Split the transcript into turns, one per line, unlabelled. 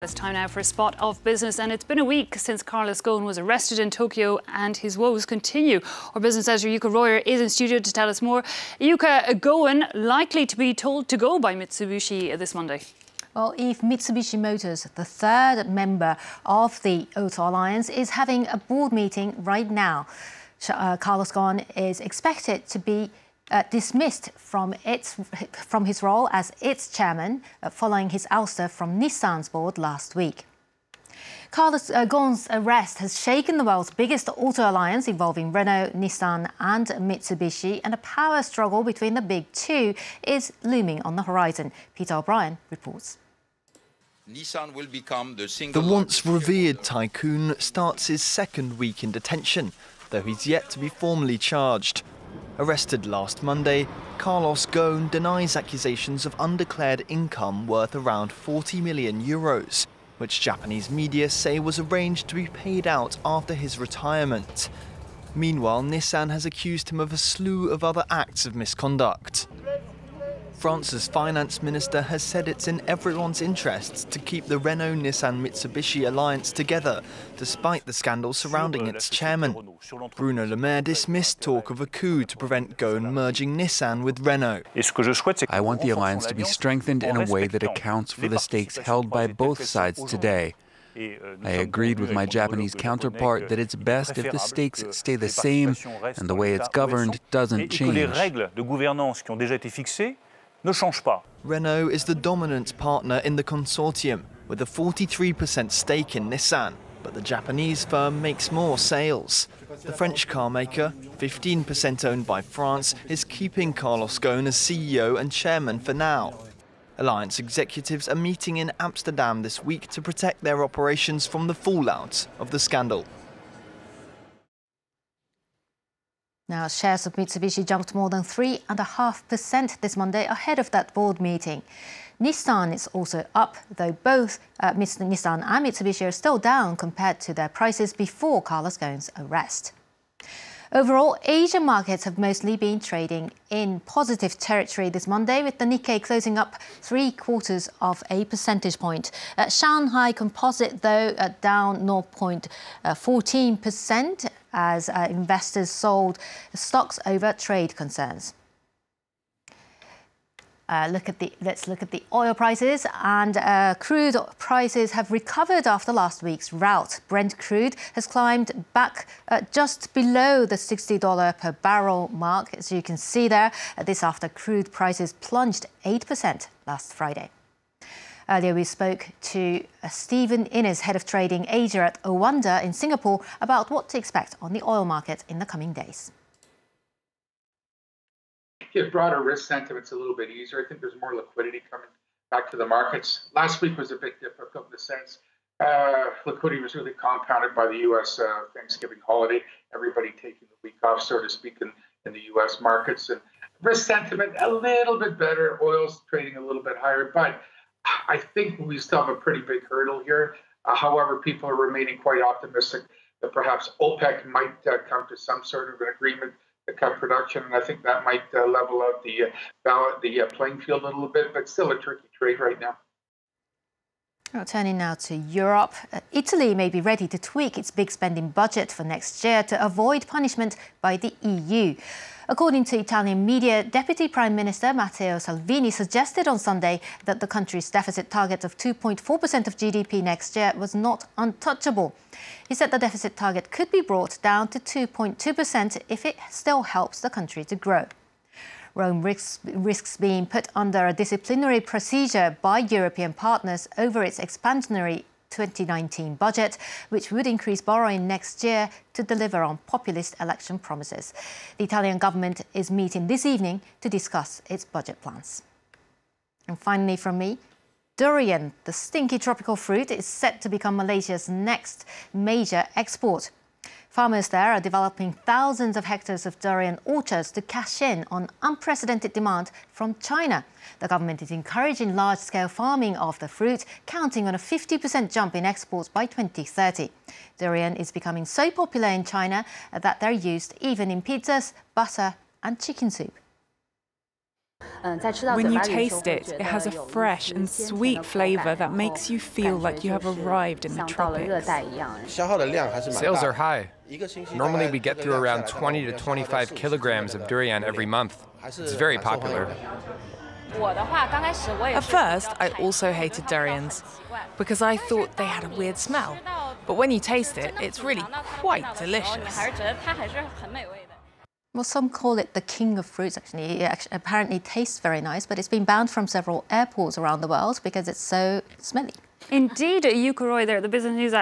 It's time now for a spot of business, and it's been a week since Carlos Ghosn was arrested in Tokyo and his woes continue. Our business editor Yuka Royer is in studio to tell us more. Yuka, Ghosn likely to be told to go by Mitsubishi this Monday.
Well, if Mitsubishi Motors, the third member of the Auto Alliance, is having a board meeting right now, Carlos Ghosn is expected to be dismissed from his role as its chairman following his ouster from Nissan's board last week. Carlos Ghosn's arrest has shaken the world's biggest auto alliance involving Renault, Nissan and Mitsubishi, and a power struggle between the big two is looming on the horizon. Peter O'Brien reports.
Nissan will become the
once revered tycoon starts his second week in detention, though he's yet to be formally charged. Arrested last Monday, Carlos Ghosn denies accusations of undeclared income worth around €40 million, which Japanese media say was arranged to be paid out after his retirement. Meanwhile, Nissan has accused him of a slew of other acts of misconduct. France's finance minister has said it's in everyone's interests to keep the Renault-Nissan-Mitsubishi alliance together, despite the scandal surrounding its chairman. Bruno Le Maire dismissed talk of a coup to prevent Ghosn merging Nissan with Renault.
I want the alliance to be strengthened in a way that accounts for the stakes held by both sides today. I agreed with my Japanese counterpart that it's best if the stakes stay the same and the way it's governed doesn't change.
Renault is the dominant partner in the consortium, with a 43% stake in Nissan, but the Japanese firm makes more sales. The French car maker, 15% owned by France, is keeping Carlos Ghosn as CEO and chairman for now. Alliance executives are meeting in Amsterdam this week to protect their operations from the fallout of the scandal.
Now, shares of Mitsubishi jumped more than 3.5% this Monday ahead of that board meeting. Nissan is also up, though both Nissan and Mitsubishi are still down compared to their prices before Carlos Ghosn's arrest. Overall, Asian markets have mostly been trading in positive territory this Monday, with the Nikkei closing up 0.75 percentage point. Shanghai Composite, though, down 0.14% as investors sold stocks over trade concerns. Let's look at the oil prices, and crude prices have recovered after last week's rout. Brent crude has climbed back just below the $60 per barrel mark, as you can see there. This after crude prices plunged 8% last Friday. Earlier, we spoke to Stephen Innes, head of trading Asia at Owanda in Singapore, about what to expect on the oil market in the coming days.
If broader risk sentiment's a little bit easier, I think there's more liquidity coming back to the markets. Last week was a bit difficult in the sense liquidity was really compounded by the U.S. Thanksgiving holiday, everybody taking the week off, so to speak, in the U.S. markets. And risk sentiment a little bit better, oil's trading a little bit higher, but I think we still have a pretty big hurdle here. However, people are remaining quite optimistic that perhaps OPEC might come to some sort of an agreement to cut production, and I think that might level out the playing field a little bit, but still a tricky trade right now.
Well, turning now to Europe, Italy may be ready to tweak its big spending budget for next year to avoid punishment by the EU. According to Italian media, Deputy Prime Minister Matteo Salvini suggested on Sunday that the country's deficit target of 2.4% of GDP next year was not untouchable. He said the deficit target could be brought down to 2.2% if it still helps the country to grow. Rome risks being put under a disciplinary procedure by European partners over its expansionary 2019 budget, which would increase borrowing next year to deliver on populist election promises. The Italian government is meeting this evening to discuss its budget plans. And finally from me, durian, the stinky tropical fruit, is set to become Malaysia's next major export. Farmers there are developing thousands of hectares of durian orchards to cash in on unprecedented demand from China. The government is encouraging large-scale farming of the fruit, counting on a 50% jump in exports by 2030. Durian is becoming so popular in China that they're used even in pizzas, butter and chicken soup.
When you taste it, it has a fresh and sweet flavour that makes you feel like you have arrived in the tropics.
Sales are high. Normally we get through around 20 to 25 kilograms of durian every month. It's very popular.
At first, I also hated durians because I thought they had a weird smell. But when you taste it, it's really quite delicious.
Well, some call it the king of fruits, actually. It apparently tastes very nice, but it's been banned from several airports around the world because it's so smelly.
Indeed, Yuka Roy there at the Business News